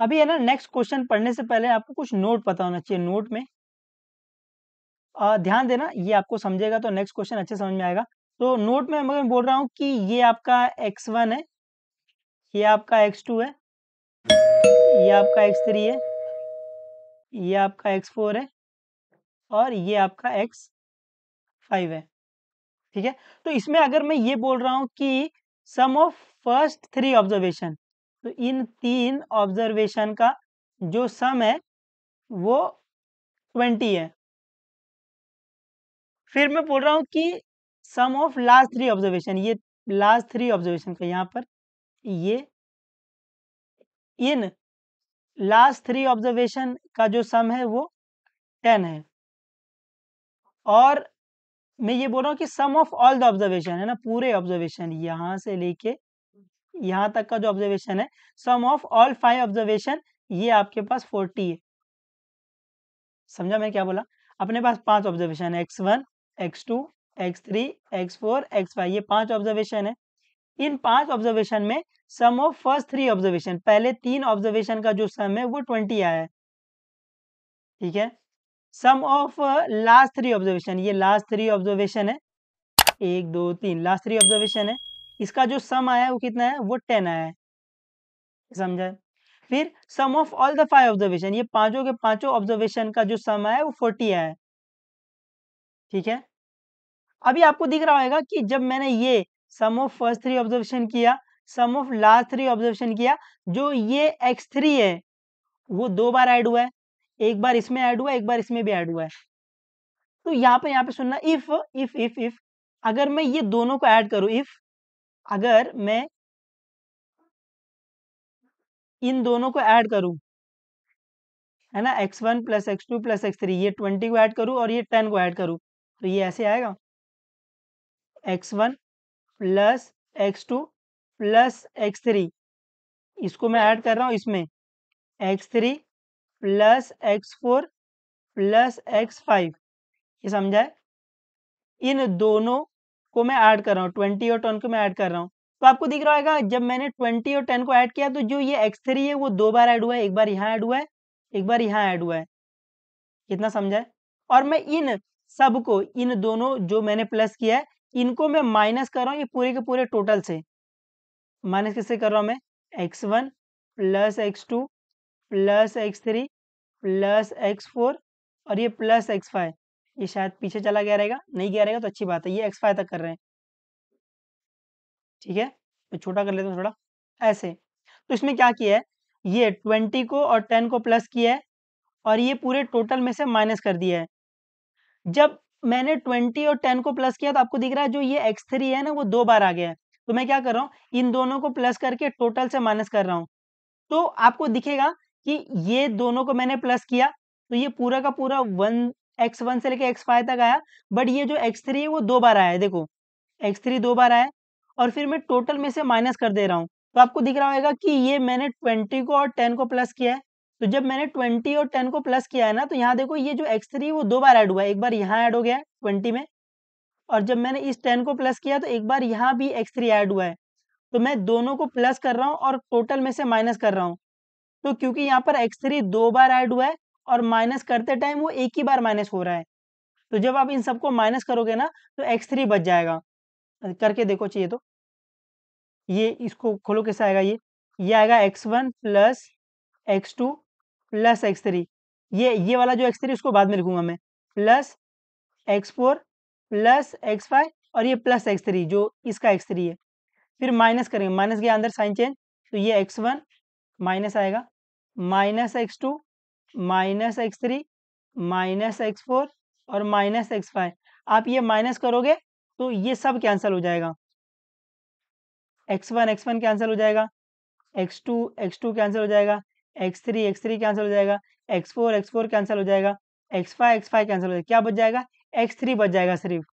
अभी है ना, नेक्स्ट क्वेश्चन पढ़ने से पहले आपको कुछ नोट पता होना चाहिए। नोट में ध्यान देना, ये आपको समझेगा तो नेक्स्ट क्वेश्चन अच्छे समझ में आएगा। तो नोट में मैं बोल रहा हूँ कि ये आपका x1 है, ये आपका x2 है, ये आपका x3 है, ये आपका x4 है और ये आपका x5 है। ठीक है, तो इसमें अगर मैं ये बोल रहा हूँ कि सम ऑफ फर्स्ट 3 ऑब्जर्वेशन, तो इन 3 ऑब्जर्वेशन का जो सम है वो 20 है। फिर मैं बोल रहा हूँ कि सम ऑफ लास्ट 3 ऑब्जर्वेशन, ये लास्ट 3 ऑब्जर्वेशन का यहाँ पर ये इन लास्ट 3 ऑब्जर्वेशन का जो सम है वो 10 है। और मैं ये बोल रहा हूँ कि सम ऑफ ऑल द ऑब्जर्वेशन है ना, पूरे ऑब्जर्वेशन यहाँ से लेके यहाँ तक का जो ऑब्जर्वेशन है, सम ऑफ ऑल 5 ऑब्जर्वेशन, ये आपके पास 40 है। समझा मैं क्या बोला? अपने पास 5 ऑब्जर्वेशन है, x1, x2, x3, x4, x5, ये 5 ऑब्जर्वेशन है। इन 5 ऑब्जर्वेशन में सम ऑफ फर्स्ट 3 ऑब्जर्वेशन, पहले 3 ऑब्जर्वेशन का जो सम है वो 20 आया है। ठीक है, सम ऑफ लास्ट 3 ऑब्जर्वेशन, ये लास्ट 3 ऑब्जर्वेशन है, 1 2 3 लास्ट 3 ऑब्जर्वेशन है, इसका जो सम आया है वो कितना है, वो 10 आया है। समझा? फिर सम ऑफ ऑल द 5 ऑब्जर्वेशन, ये पांचों के पांचों ऑब्जर्वेशन का जो सम आया है वो 40 आया है। ठीक है, अभी आपको दिख रहा होगा कि जब मैंने ये सम ऑफ फर्स्ट 3 ऑब्जर्वेशन किया, सम ऑफ लास्ट 3 ऑब्जर्वेशन किया, जो ये x3 है वो 2 बार ऐड हुआ है, एक बार इसमें ऐड हुआ है, एक बार इसमें भी ऐड हुआ है। तो यहाँ पे सुनना, इफ अगर मैं ये दोनों को ऐड करूं, इफ अगर मैं इन दोनों को ऐड करूं, है ना, x1 plus x2 plus x3, ये 20 को ऐड करूं और ये 10 को ऐड करूं, तो ये ऐसे आएगा, x1 plus x2 plus x3, इसको मैं ऐड कर रहा हूं इसमें, x3 plus x4 plus x5, ये समझा है? इन दोनों को मैं ऐड कर रहा हूँ, 20 और 10 को मैं ऐड कर रहा हूँ। तो आपको दिख रहा होगा जब मैंने 20 और 10 को ऐड किया, तो जो ये x3 है वो 2 बार ऐड हुआ है, एक बार यहाँ ऐड हुआ है, एक बार यहाँ ऐड हुआ है। कितना समझा है? और मैं इन सब को, इन दोनों जो मैंने प्लस किया है, इनको मैं माइनस कर रहा हूँ ये पूरे के पूरे टोटल से। माइनस किससे कर रहा हूँ मैं, x1 plus x2 plus x3 plus x4 और ये प्लस x5, ये शायद पीछे चला गया रहेगा, नहीं गया रहेगा तो अच्छी बात है, ये x5 तक कर रहे हैं। ठीक है, तो छोटा कर लेते हैं थोड़ा ऐसे। तो इसमें क्या किया है, ये 20 को और 10 को प्लस किया है और ये पूरे टोटल में से माइनस कर दिया है। जब मैंने 20 और 10 को प्लस किया तो आपको दिख रहा है जो ये x3 है ना वो 2 बार आ गया है। तो मैं क्या कर रहा हूँ, इन दोनों को प्लस करके टोटल से माइनस कर रहा हूँ। तो आपको दिखेगा कि ये दोनों को मैंने प्लस किया तो ये पूरा का पूरा x1 से लेके x5 तक आया, बट ये जो x3 है वो 2 बार आया है। देखो x3 2 बार आया है और फिर मैं टोटल में से माइनस कर दे रहा हूँ, तो आपको दिख रहा होगा कि ये मैंने 20 को और 10 को प्लस किया है। तो जब मैंने 20 और 10 को प्लस किया है ना, तो यहाँ देखो ये जो x3 वो 2 बार ऐड हुआ है, एक बार यहाँ ऐड हो गया है 20 में, और जब मैंने इस 10 को प्लस किया तो एक बार यहाँ भी x3 ऐड हुआ है। तो मैं दोनों को प्लस कर रहा हूँ और टोटल में से माइनस कर रहा हूँ। तो क्योंकि यहाँ पर x3 2 बार ऐड हुआ है और माइनस करते टाइम वो एक ही बार माइनस हो रहा है, तो जब आप इन सबको माइनस करोगे ना तो x3 बच जाएगा। करके देखो चाहिए तो, ये इसको खोलो कैसे आएगा, ये आएगा x1 plus x2 plus x3, ये वाला जो x3 उसको बाद में लिखूंगा मैं, प्लस x4 प्लस x5 और ये प्लस x3 जो इसका x3 है। फिर माइनस करेंगे, माइनस के अंदर साइन चेंज, तो ये x1 माइनस आएगा, minus x2 minus x3 minus x4 और माइनस x5। आप ये माइनस करोगे तो ये सब कैंसिल हो जाएगा, x1 कैंसिल हो जाएगा, x2 कैंसिल हो जाएगा, x3 कैंसिल हो जाएगा, x4 कैंसिल हो जाएगा, x5 कैंसिल हो जाएगा, क्या बच जाएगा, x3 बच जाएगा सिर्फ।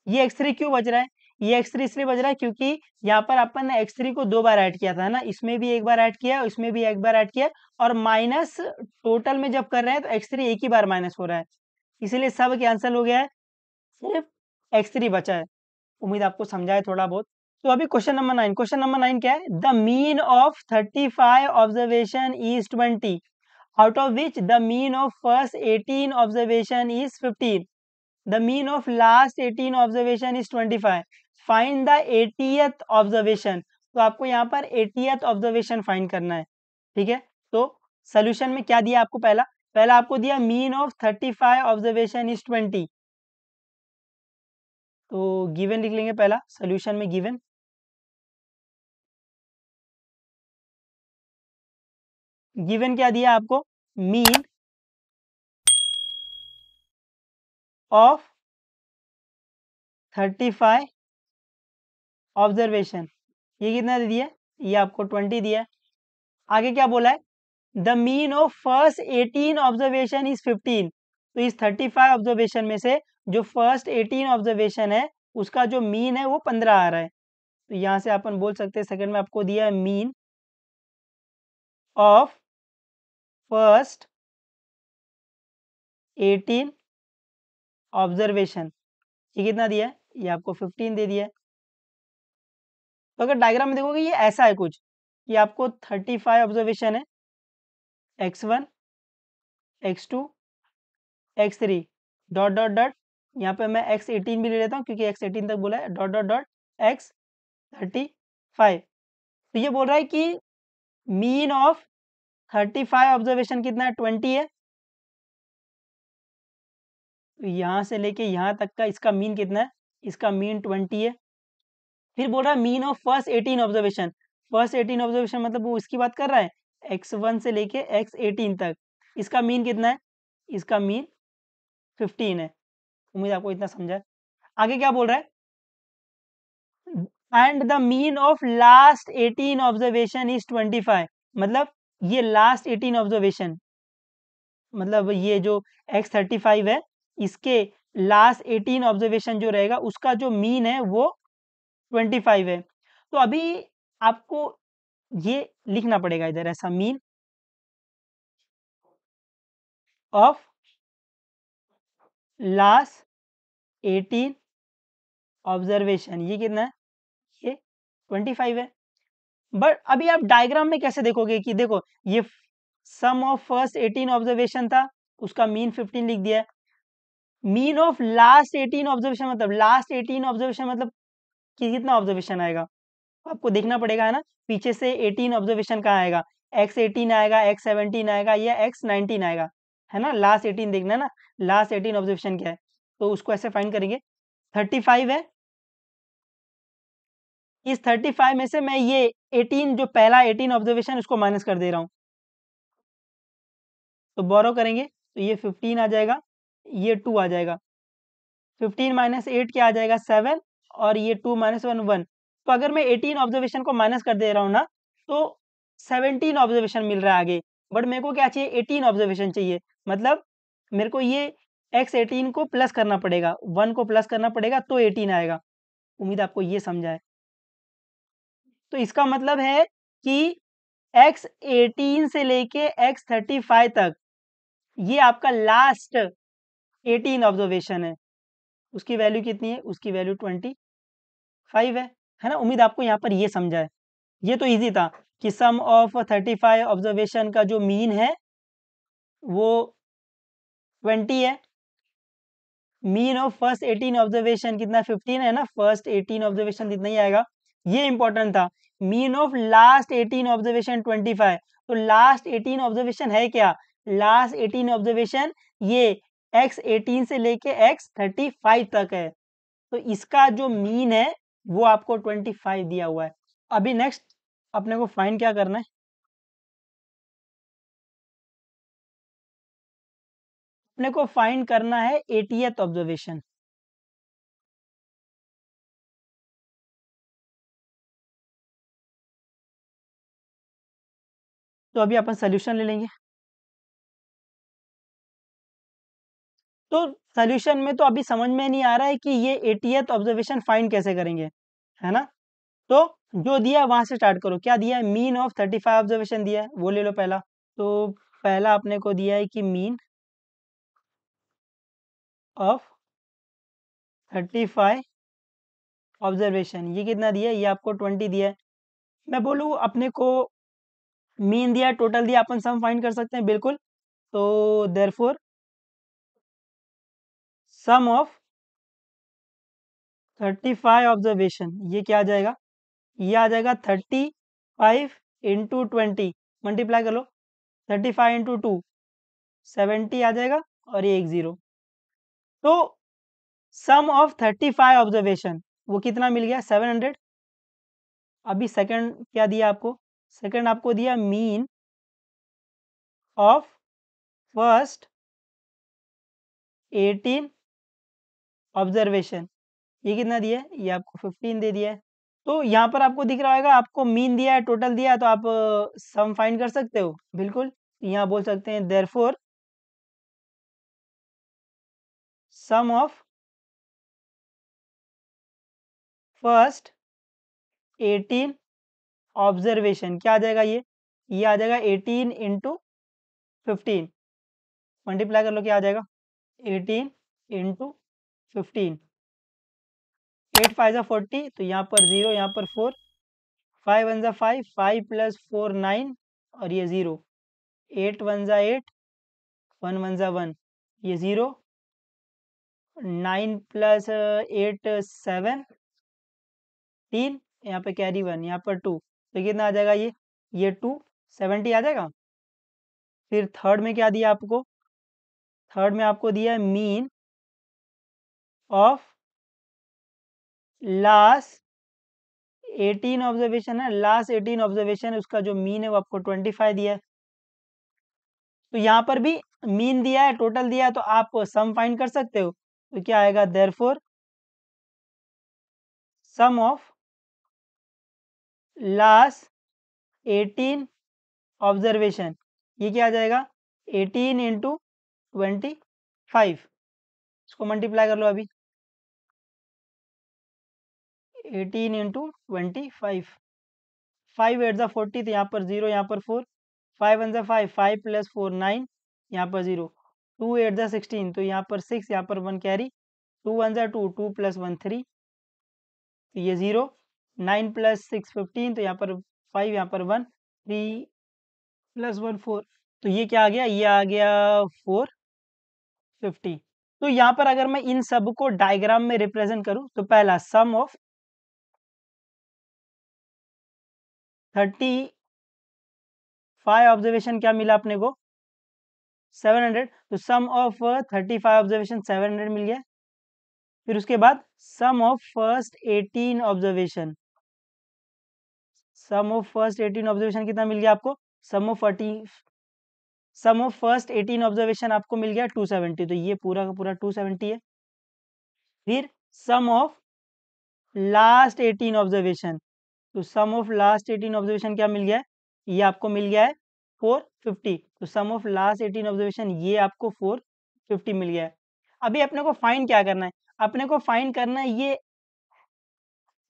ये x3 क्यों बच रहा है, ये x3 इसलिए बच रहा है क्योंकि यहाँ पर अपन ने x3 को 2 बार ऐड किया था ना, इसमें भी एक बार ऐड किया, इसमें भी एक बार ऐड किया, और माइनस टोटल में जब कर रहे हैं तो x3 एक ही बार माइनस हो रहा है, इसीलिए सब कैंसिल हो गया है, सिर्फ x3 बचा है। उम्मीद आपको समझा है थोड़ा बहुत। तो अभी क्वेश्चन नंबर 9 क्या है? The mean of 35 observation is 20, out of which the mean of first 18 observation is 15, the mean of last 18 observation is 25, find the 80th observation. तो आपको यहाँ पर 80th ऑब्जर्वेशन फाइंड करना है, ठीक है। तो सोल्यूशन में क्या दिया आपको? पहला पहला आपको दिया मीन ऑफ 35 ऑब्जर्वेशन इज 20, तो गिवन लिख लेंगे पहला सोल्यूशन में। गिवन गिवन क्या दिया आपको? मीन ऑफ 35 ऑब्जर्वेशन, ये कितना दे दिया? ये आपको 20 दिया है। आगे क्या बोला है? The mean of first 18 observation is 15, तो इस 35 ऑब्जर्वेशन में से जो फर्स्ट 18 ऑब्जर्वेशन है उसका जो मीन है वो 15 आ रहा है। तो यहाँ से अपन बोल सकते हैं सेकंड में आपको दिया है मीन ऑफ फर्स्ट 18 ऑब्जर्वेशन, ये कितना दिया है? ये आपको 15 दे दिया है। तो अगर डायग्राम में देखोगे ये ऐसा है कुछ, कि आपको 35 ऑब्जर्वेशन है, x1 x2 x3 dot dot dot, यहाँ पे मैं x18 भी ले लेता हूँ क्योंकि x18 तक बोला है, डॉट डॉट डॉट x35। तो ये बोल रहा है कि मीन ऑफ 35 ऑब्जर्वेशन कितना है? 20 है। तो यहाँ से लेके यहाँ तक का इसका मीन कितना है? इसका मीन 20 है। फिर बोल रहा है mean of first 18 observation, first 18 observation मतलब वो इसकी बात कर रहा है, x1 से लेके x18 तक, इसका मीन कितना है? इसका मीन 15 है। उम्मीद आपको इतना समझा है। आगे क्या बोल रहा है? And the mean of last 18 observation is 25, मतलब ये लास्ट 18 ऑब्जर्वेशन, मतलब ये जो x35 है इसके लास्ट 18 ऑब्जर्वेशन जो रहेगा उसका जो मीन है वो 25 है। तो अभी आपको ये लिखना पड़ेगा इधर ऐसा, मीन ऑफ लास्ट 18 ऑब्जर्वेशन, ये कितना है? ये 25 है। बट अभी आप डायग्राम में कैसे देखोगे? कि देखो ये सम ऑफ फर्स्ट 18 ऑब्जर्वेशन था, उसका मीन 15 लिख दिया है। मीन ऑफ लास्ट 18 ऑब्जर्वेशन मतलब लास्ट 18 ऑब्जर्वेशन मतलब कि कितना ऑब्जर्वेशन आएगा? आपको देखना पड़ेगा, है ना, पीछे से 18 ऑब्जर्वेशन कहाँ आएगा? x18 आएगा, x17 आएगा या x19 आएगा, है ना। लास्ट 18 देखना है ना, लास्ट 18 ऑब्जर्वेशन क्या है, तो उसको ऐसे फाइंड करेंगे। 35 है, इस 35 में से मैं ये 18 जो पहला 18 ऑब्जर्वेशन उसको माइनस कर दे रहा हूँ, तो बोरो करेंगे तो ये 15 आ जाएगा, ये 2 आ जाएगा। 15 माइनस 8 क्या आ जाएगा? 7, और ये 2 माइनस 1 1। तो अगर मैं 18 ऑब्जर्वेशन को माइनस कर दे रहा हूँ ना, तो 17 ऑब्जर्वेशन मिल रहा है आगे। बट मेरे को क्या चाहिए? 18 ऑब्जर्वेशन चाहिए, मतलब मेरे को ये x18 को प्लस करना पड़ेगा, 1 को प्लस करना पड़ेगा तो 18 आएगा। उम्मीद आपको ये समझा है। तो इसका मतलब है कि x18 से लेके x35 तक ये आपका लास्ट 18 ऑब्जर्वेशन है, उसकी वैल्यू कितनी है? उसकी वैल्यू 25 है ना। उम्मीद आपको यहाँ पर ये समझा है। ये तो इजी था कि सम ऑफ 35 ऑब्जर्वेशन का जो मीन है वो 20 है। मीन ऑफ फर्स्ट 18 ऑब्जर्वेशन कितना? 15 है ना, फर्स्ट 18 ऑब्जर्वेशन इतना ही आएगा। ये इंपॉर्टेंट था। मीन ऑफ लास्ट 18 ऑब्जर्वेशन 25, तो लास्ट 18 ऑब्जर्वेशन है क्या? लास्ट 18 ऑब्जर्वेशन ये x18 से लेके x35 तक है, तो इसका जो मीन है वो आपको 25 दिया हुआ है। अभी नेक्स्ट अपने को फाइंड क्या करना है? अपने को फाइंड करना है 80th ऑब्जर्वेशन। तो अभी अपन सोल्यूशन ले लेंगे। तो सोल्यूशन में तो अभी समझ में नहीं आ रहा है कि ये 80th ऑब्जर्वेशन फाइंड कैसे करेंगे, है ना। तो जो दिया है वहां से स्टार्ट करो। क्या दिया है? मीन ऑफ 35 ऑब्जर्वेशन दिया है, वो ले लो पहला। तो पहला अपने को दिया है कि मीन ऑफ 35 ऑब्जर्वेशन, ये कितना दिया है, ये आपको 20 दिया है। मैं बोलूँ अपने को मीन दिया, टोटल दिया, अपन सम फाइंड कर सकते हैं बिल्कुल। तो देयरफॉर सम ऑफ 35 ऑब्जर्वेशन, ये क्या आ जाएगा, ये आ जाएगा 35 इंटू 20, मल्टीप्लाई कर लो, 35 इंटू 2 70 आ जाएगा, और ये एक जीरो। तो सम ऑफ 35 ऑब्जर्वेशन वो कितना मिल गया, 700। अभी सेकंड क्या दिया आपको, सेकंड आपको दिया मीन ऑफ फर्स्ट 18 ऑब्जर्वेशन, ये कितना दिया है, ये आपको 15 दे दिया है। तो यहाँ पर आपको दिख रहा होगा, आपको मीन दिया है, टोटल दिया है, तो आप सम फाइंड कर सकते हो बिल्कुल। यहाँ बोल सकते हैं therefore sum of first 18 observation क्या आ जाएगा, ये आ जाएगा 18 इंटू 15, मल्टीप्लाई कर लो, क्या आ जाएगा 18 इंटू 15, 8 5 जा 40, तो यहाँ पर 0, यहाँ पर 4, 5 1 जा 5, 5 प्लस 4 9, और ये 0, 8 1 जा 8, 1 1 जा 1, ये 0, 9 प्लस 8 7, 3, यहाँ पे कैरी 1, यहाँ पर 2, तो कितना आ जाएगा, ये 2 70 आ जाएगा। फिर थर्ड में क्या दिया आपको, थर्ड में आपको दिया है मीन ऑफ लास्ट 18 ऑब्जर्वेशन है, लास्ट 18 ऑब्जर्वेशन है, उसका जो मीन है वो आपको 25 दिया है। तो यहाँ पर भी मीन दिया है, टोटल दिया है, तो आप सम फाइंड कर सकते हो। तो क्या आएगा, therefore sum of last 18 observation, ये क्या आ जाएगा 18 इंटू 25, इसको मल्टीप्लाई कर लो अभी, 18 इंटू 25, 5 8 जा 40, तो यहाँ पर 0, यहाँ पर 4, 5 1 जा 5, 5 प्लस 4 9, यहाँ पर 0, 2 8 जा 16, तो यहाँ पर 6, यहाँ पर 1 कैरी, 2 1 जा 2, 2 प्लस 1 3, तो ये 0, 9 प्लस 6 15, तो यहाँ पर 5, यहाँ पर 1, 3 प्लस 1 4, तो ये क्या आ गया, ये आ गया 450। तो यहाँ पर अगर मैं इन सब को डायग्राम में रिप्रेजेंट करूं, तो पहला सम ऑफ 35 ऑब्जर्वेशन क्या मिला अपने को, 700, तो सम ऑफ 35 ऑब्जर्वेशन 700 मिल गया। फिर उसके बाद sum of first 18 observation, sum of first 18 observation कितना मिल गया आपको, sum of 40, sum of first 18 observation आपको मिल गया 270, तो ये पूरा का पूरा 270 है। फिर सम ऑफ लास्ट 18 ऑब्जर्वेशन, तो सम ऑफ लास्ट 18 ऑब्जर्वेशन क्या मिल गया है, ये आपको मिल गया है 450, तो सम ऑफ लास्ट 18 ऑब्जर्वेशन ये आपको 450 मिल गया है। अभी अपने को फाइंड क्या करना है, अपने को फाइंड करना है ये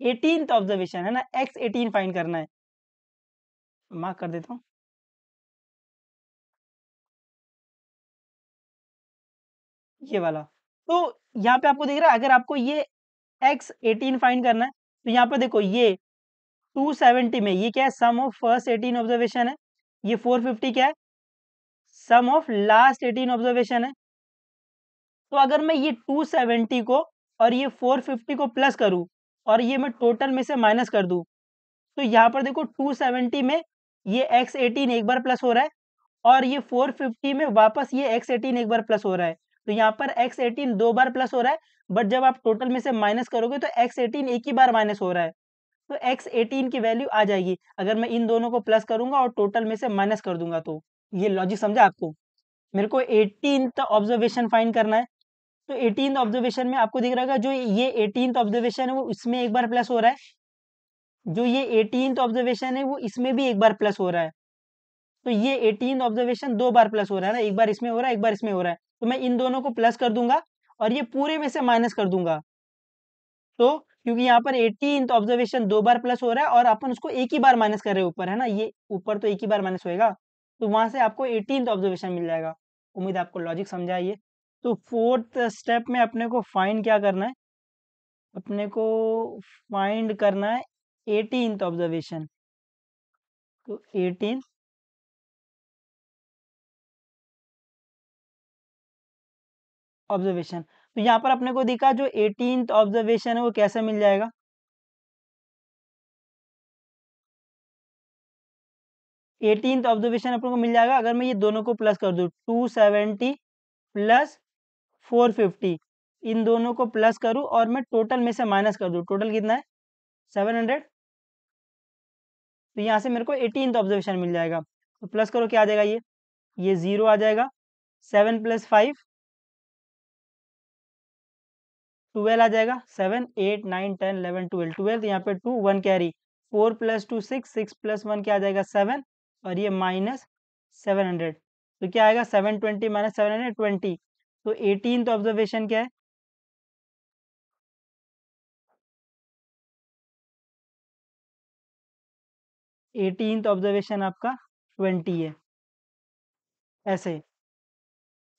18th ऑब्जर्वेशन है ना, x18 फाइंड करना है, मार्क कर देता हूँ। ये वाला, तो यहाँ पे आपको दिख रहा है, अगर आपको ये x18 फाइंड करना है, तो यहाँ पे देखो ये 270 में ये क्या है, सम ऑफ फर्स्ट 18 ऑब्जर्वेशन है, ये 450 क्या है, सम ऑफ लास्ट 18 ऑब्जर्वेशन है। तो अगर मैं ये 270 को और ये 450 को प्लस करूं, और ये मैं टोटल में से माइनस कर दूं, तो यहाँ पर देखो 270 में ये x18 एक बार प्लस हो रहा है, और ये 450 में वापस ये x18 एक बार प्लस हो रहा है। तो यहाँ पर x18 दो बार प्लस हो रहा है, बट जब आप टोटल में से माइनस करोगे तो x18 एक ही बार माइनस हो रहा है, तो x18 की वैल्यू आ जाएगी अगर मैं इन दोनों को प्लस करूंगा और टोटल में से माइनस कर दूंगा। तो ये लॉजिक समझा आपको, मेरे को 18th ऑब्जर्वेशन फाइंड करना है। तो 18th ऑब्जर्वेशन में आपको दिख रहा है जो ये 18th ऑब्जर्वेशन है वो इसमें एक बार प्लस हो रहा है, जो ये 18th ऑब्जर्वेशन है वो इसमें भी एक बार प्लस हो रहा है। तो ये 18th ऑब्जर्वेशन दो बार प्लस हो रहा है ना, एक बार इसमें हो रहा है, एक बार इसमें हो रहा है, तो मैं इन दोनों को प्लस कर दूंगा और ये पूरे में से माइनस कर दूंगा। तो क्योंकि यहाँ पर 18th ऑब्जर्वेशन दो बार प्लस हो रहा है और अपन उसको एक ही बार माइनस कर रहे हैं ऊपर, है ना, ये ऊपर तो एक ही बार माइनस होएगा, तो वहां से आपको 18th ऑब्जर्वेशन मिल जाएगा। उम्मीद है आपको लॉजिक समझा है ये। तो फोर्थ स्टेप में अपने को फाइंड क्या करना है, अपने को फाइंड करना है 18th ऑब्जर्वेशन। तो 18 ऑब्जर्वेशन, तो यहाँ पर अपने को दिखा जो 18th ऑब्जर्वेशन है वो कैसे मिल जाएगा। 18th ऑब्जर्वेशन अपने को मिल जाएगा अगर मैं ये दोनों को प्लस कर दूँ, 270 प्लस 450, इन दोनों को प्लस करूँ और मैं टोटल में से माइनस कर दूँ, टोटल कितना है 700। तो यहाँ से मेरे को 18th ऑब्जर्वेशन मिल जाएगा। तो प्लस करो क्या आ जाएगा, ये 0 आ जाएगा, 7 + 5 12 आ जाएगा, 7 8 9 10 11 12 12, यहाँ पे 2 1 कैरी, 4 + 2 6 6 + 1 क्या आ जाएगा 7, और ये -700। तो क्या आएगा 720 - 720। तो 18th ऑब्जर्वेशन क्या है, 18th ऑब्जर्वेशन आपका 20 है। ऐसे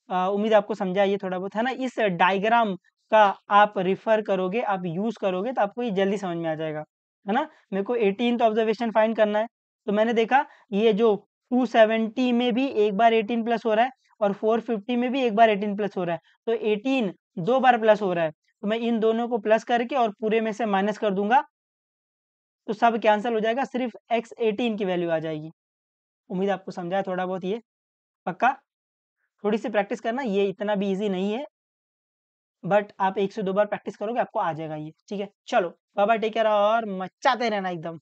उम्मीद आपको समझा ये थोड़ा बहुत, है ना। इस डायग्राम का आप रिफर करोगे, आप यूज करोगे तो आपको ये जल्दी समझ में आ जाएगा, है ना। मेरे को 18th ऑब्जर्वेशन फाइंड करना है, तो मैंने देखा ये जो 270 में भी एक बार 18 प्लस हो रहा है और 450 में भी एक बार 18 प्लस हो रहा है, तो 18 दो बार प्लस हो रहा है, तो मैं इन दोनों को प्लस करके और पूरे में से माइनस कर दूंगा, तो सब कैंसिल हो जाएगा, सिर्फ x18 की वैल्यू आ जाएगी। उम्मीद आपको समझाया थोड़ा बहुत ये, पक्का। थोड़ी सी प्रैक्टिस करना, ये इतना भी ईज़ी नहीं है, बट आप 1 से 2 बार प्रैक्टिस करोगे आपको आ जाएगा ये, ठीक है। चलो बाय बाय, टेक केयर और मचाते रहना एकदम।